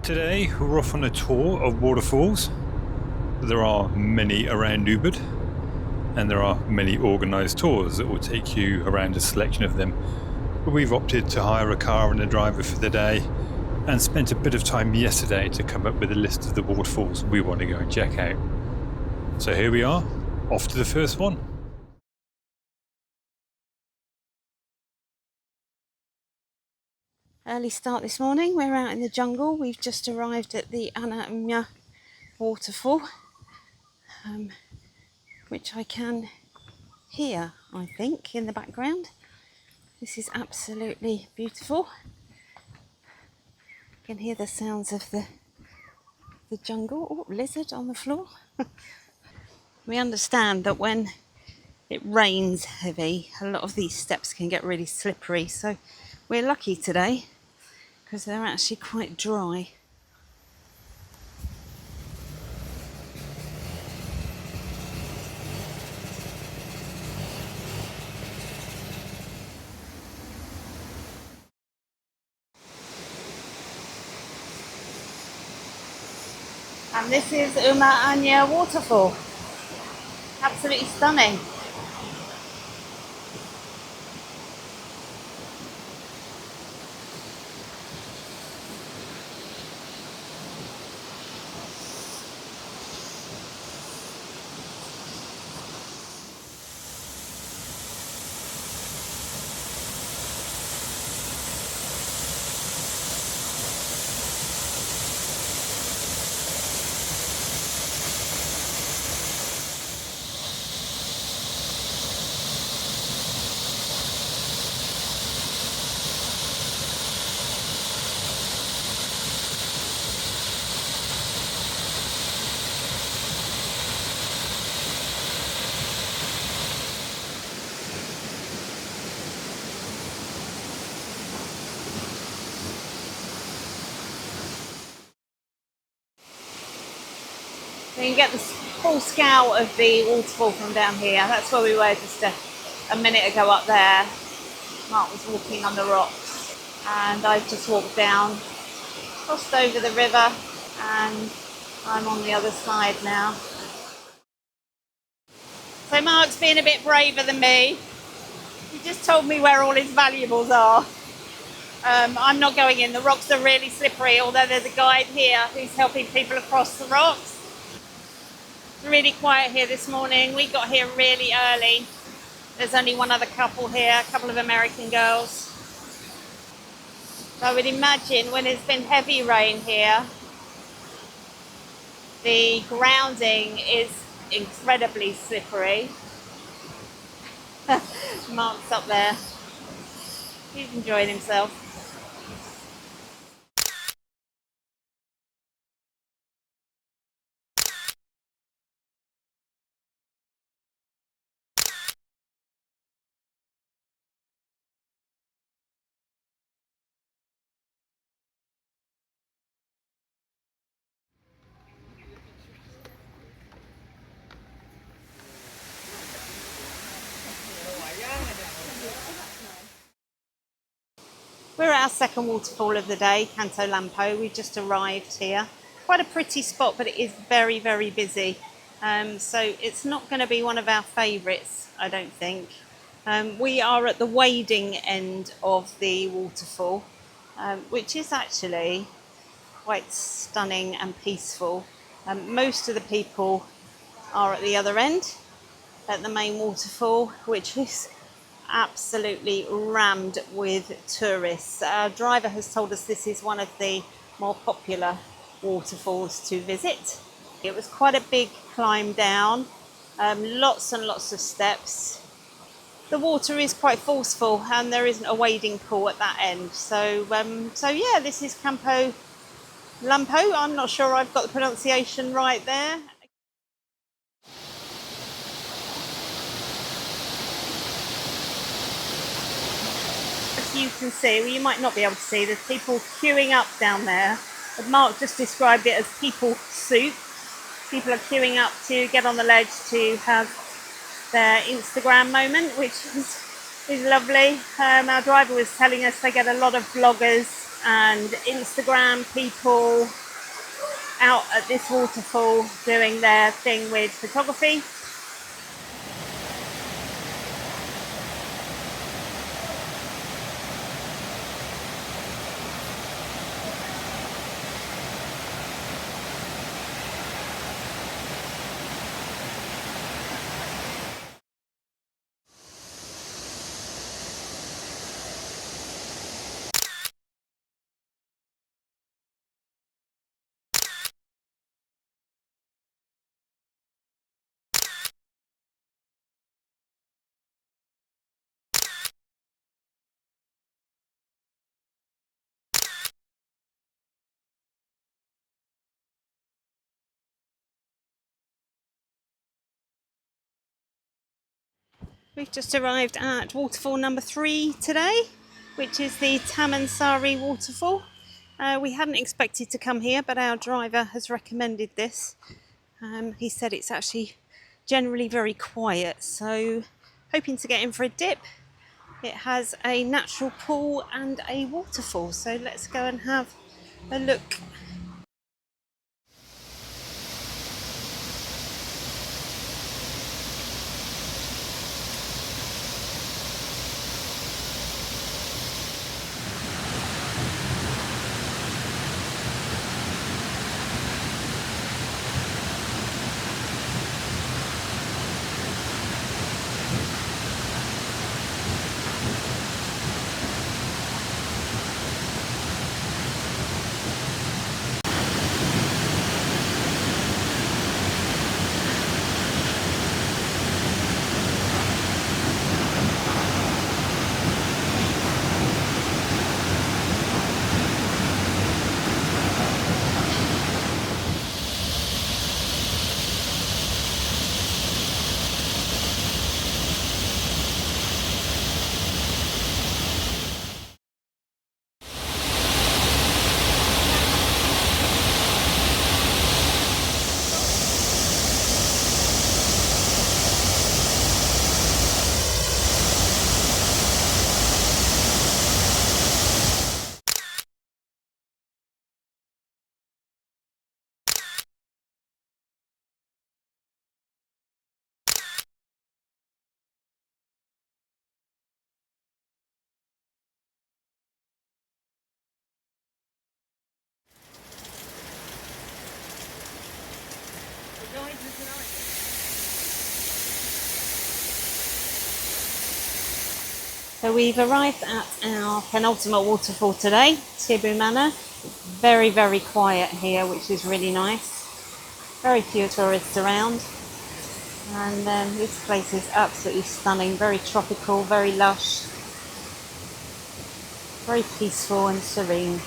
Today we're off on a tour of waterfalls. There are many around Ubud, and there are many organised tours that will take you around a selection of them. But we've opted to hire a car and a driver for the day and spent a bit of time yesterday to come up with a list of the waterfalls we want to go and check out. So here we are, off to the first one. Early start this morning. We're out in the jungle. We've just arrived at the Manuaba waterfall, which I can hear, I think, in the background. This is absolutely beautiful. You can hear the sounds of the jungle. Oh, lizard on the floor. We understand that when it rains heavy, a lot of these steps can get really slippery. So we're lucky today because they're actually quite dry. And this is Manuaba waterfall. Absolutely stunning. So you can get the full scale of the waterfall from down here. That's where we were just a minute ago up there. Mark was walking on the rocks and I've just walked down, crossed over the river, and I'm on the other side now. So Mark's being a bit braver than me. He just told me where all his valuables are. I'm not going in. The rocks are really slippery, although there's a guide here who's helping people across the rocks. It's really quiet here this morning. We got here really early. There's only one other couple here, a couple of American girls. So I would imagine when it's been heavy rain here, the grounding is incredibly slippery. Mark's up there. He's enjoying himself. We're at our second waterfall of the day, Kanto Lampo. We've just arrived here. Quite a pretty spot, but it is very, very busy. So it's not going to be one of our favourites, I don't think. We are at the wading end of the waterfall, which is actually quite stunning and peaceful. Most of the people are at the other end, at the main waterfall, which is absolutely rammed with tourists. Our driver has told us this is one of the more popular waterfalls to visit. It was quite a big climb down, lots and lots of steps. The water is quite forceful and there isn't a wading pool at that end. So yeah, this is Kanto Lampo. I'm not sure I've got the pronunciation right there. As you can see, well, you might not be able to see, there's people queuing up down there. But Mark just described it as people soup. People are queuing up to get on the ledge to have their Instagram moment, which is lovely. Our driver was telling us they get a lot of bloggers and Instagram people out at this waterfall doing their thing with photography. We've just arrived at waterfall number 3 today, which is the Taman Sari waterfall. We hadn't expected to come here, but our driver has recommended this. He said it's actually generally very quiet, so hoping to get in for a dip. It has a natural pool and a waterfall, so let's go and have a look. So we've arrived at our penultimate waterfall today, Tibuama. Very, very quiet here, which is really nice. Very few tourists around. And this place is absolutely stunning, very tropical, very lush, very peaceful and serene.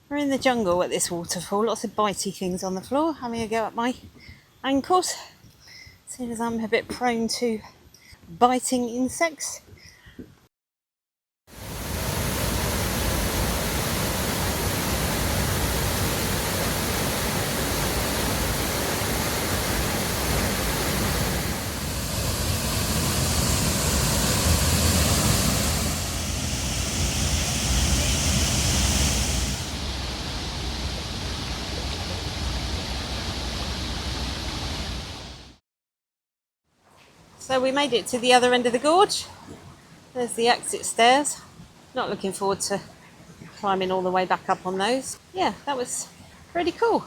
We're in the jungle at this waterfall, lots of bitey things on the floor, having a go at my ankles, seeing as I'm a bit prone to biting insects. So we made it to the other end of the gorge. There's the exit stairs. Not looking forward to climbing all the way back up on those. Yeah, that was pretty cool.